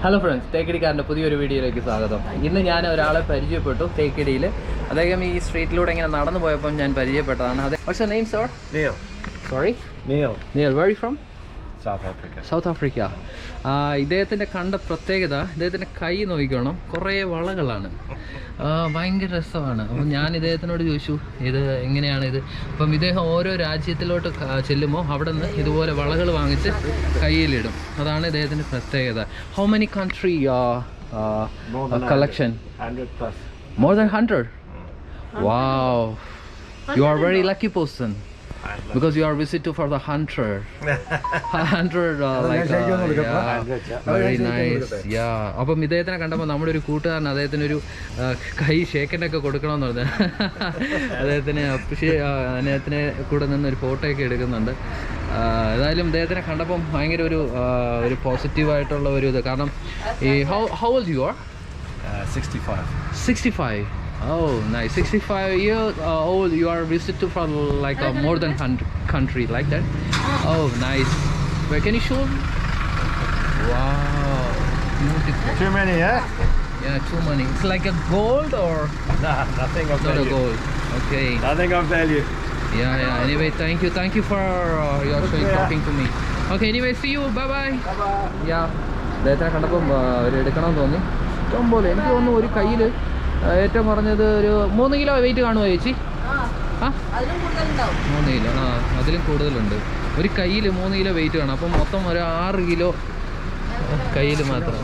Hello friends, തേക്കടിക്കാരൻ്റെ പുതിയൊരു വീഡിയോയിലേക്ക് സ്വാഗതം. ഇന്ന് ഞാൻ ഒരാളെ പരിചയപ്പെട്ടു തേക്കടിയിൽ. അദ്ദേഹം ഈ സ്ട്രീറ്റിലൂടെ ഇങ്ങനെ നടന്നു പോയപ്പോൾ ഞാൻ പരിചയപ്പെട്ടതാണ്. അതെ, what's your name sir? Neil. Sorry? Neil. Neil, where are you from? South Africa. South Africa. ഇദ്ദേഹത്തിൻ്റെ കണ്ട പ്രത്യേകത, ഇദ്ദേഹത്തിൻ്റെ കൈ നോക്കിക്കണം, കുറേ വളകളാണ്, ഭയങ്കര രസമാണ്. അപ്പം ഞാൻ ഇദ്ദേഹത്തിനോട് ചോദിച്ചു ഇത് എങ്ങനെയാണിത്. അപ്പം ഇദ്ദേഹം ഓരോ രാജ്യത്തിലോട്ട് ചെല്ലുമ്പോൾ അവിടെ നിന്ന് ഇതുപോലെ വളകൾ വാങ്ങിച്ച് കയ്യിലിടും. അതാണ് ഇദ്ദേഹത്തിൻ്റെ പ്രത്യേകത. How many country collection? 100+. More than 100? Wow. You are very lucky person. Because you are visitor for the 100. 100 like very nice. Yeah. അപ്പം ഇദ്ദേഹത്തിനെ കണ്ടപ്പോൾ നമ്മുടെ ഒരു കൂട്ടുകാരൻ അദ്ദേഹത്തിനൊരു കൈ ഷേക്കൻ്റൊക്കെ കൊടുക്കണമെന്ന് പറഞ്ഞു. അദ്ദേഹത്തിനെ കൂടെ നിന്ന് ഒരു ഫോട്ടോ ഒക്കെ എടുക്കുന്നുണ്ട്. ഏതായാലും ഇദ്ദേഹത്തിനെ കണ്ടപ്പം ഭയങ്കര ഒരു പോസിറ്റീവായിട്ടുള്ള ഒരു ഇത്. കാരണം ഈ how old you are? 65. 65. Oh, nice. 65 years old. You are visitor from like more than 100 country like that. Oh, nice. Where can you show? Wow, beautiful. Too many, yeah? Yeah, too many. It's like a gold or Nah, nothing of not a value. gold. Okay. Nothing of value. Yeah. Anyway, thank you for your talking to me. Okay. Anyway, see you. Bye bye. Yeah. ഇദ്ദേഹത്തെ കണ്ടപ്പം എടുക്കണമെന്ന് തോന്നി. ഇഷ്ടം പോലെ എനിക്ക് തോന്നുന്നു ഒരു കയ്യിൽ ഏറ്റവും കുറഞ്ഞത് ഒരു 3 കിലോ വെയിറ്റ് കാണുമോ ചേച്ചി? 3 കിലോ. അതിലും കൂടുതലുണ്ട്. ഒരു കയ്യിൽ 3 കിലോ വെയിറ്റ് കാണും. അപ്പം മൊത്തം ഒരു 6 കിലോ കയ്യിൽ മാത്രം.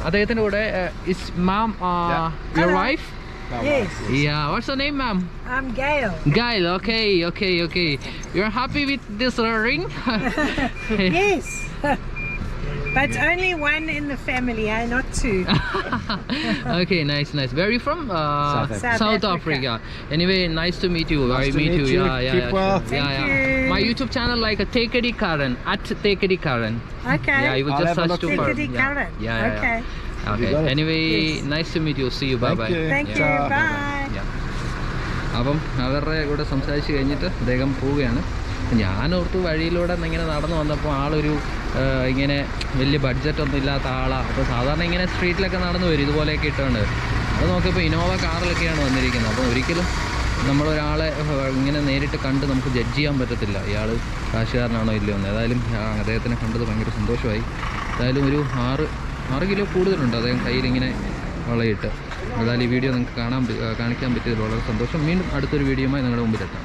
അദ്ദേഹത്തിൻ്റെ കൂടെ is ma'am your wife? Yes. Yeah. What's your name, ma'am? I'm Gail. Gail. Okay. You're happy with this ring? Yes. But only one in the family, not two. Okay, nice. Where are you from? South Africa. Anyway, nice to meet you. Nice to meet you. Yeah. Keep well. Thank you. My YouTube channel like a Tekadi Karan @Tekadi Okay. Yeah, you would I'll just have a search look to for for. Tekadi Karan. Yeah. Okay. Okay. got it. Anyway, Yes. nice to meet you. See you. Bye. Thank you. Yeah. Bye. അപ്പം അവരുടെ കൂടെ സംസാരിച്ച് കഴിഞ്ഞിട്ട് അദ്ദേഹം പോവുകയാണ്. ഞാനോർത്ത് വഴിയിലൂടെ ഇങ്ങനെ നടന്നു വന്നപ്പോൾ ആളൊരു ഇങ്ങനെ വലിയ ബഡ്ജറ്റൊന്നും ഇല്ലാത്ത ആളാണ്. അപ്പോൾ സാധാരണ ഇങ്ങനെ സ്ട്രീറ്റിലൊക്കെ നടന്നു വരും ഇതുപോലെയൊക്കെ ഇട്ടുകൊണ്ട്. അത് നോക്കിയപ്പോൾ ഇന്നോവ കാറിലൊക്കെയാണ് വന്നിരിക്കുന്നത്. അപ്പോൾ ഒരിക്കലും നമ്മളൊരാളെ ഇങ്ങനെ നേരിട്ട് കണ്ട് നമുക്ക് ജഡ്ജ് ചെയ്യാൻ പറ്റത്തില്ല ഇയാൾ കാശുകാരനാണോ ഇല്ലയോ എന്ന്. ഏതായാലും അദ്ദേഹത്തിനെ കണ്ടത് ഭയങ്കര സന്തോഷമായി. ഏതായാലും ഒരു 6 കിലോ കൂടുതലുണ്ട് അദ്ദേഹം കയ്യിലിങ്ങനെ വളയിട്ട്. ഏതായാലും ഈ വീഡിയോ നിങ്ങൾക്ക് കാണിക്കാൻ പറ്റിയതിൽ വളരെ സന്തോഷം. വീണ്ടും അടുത്തൊരു വീഡിയോയുമായി നിങ്ങളുടെ മുമ്പിലെത്താം.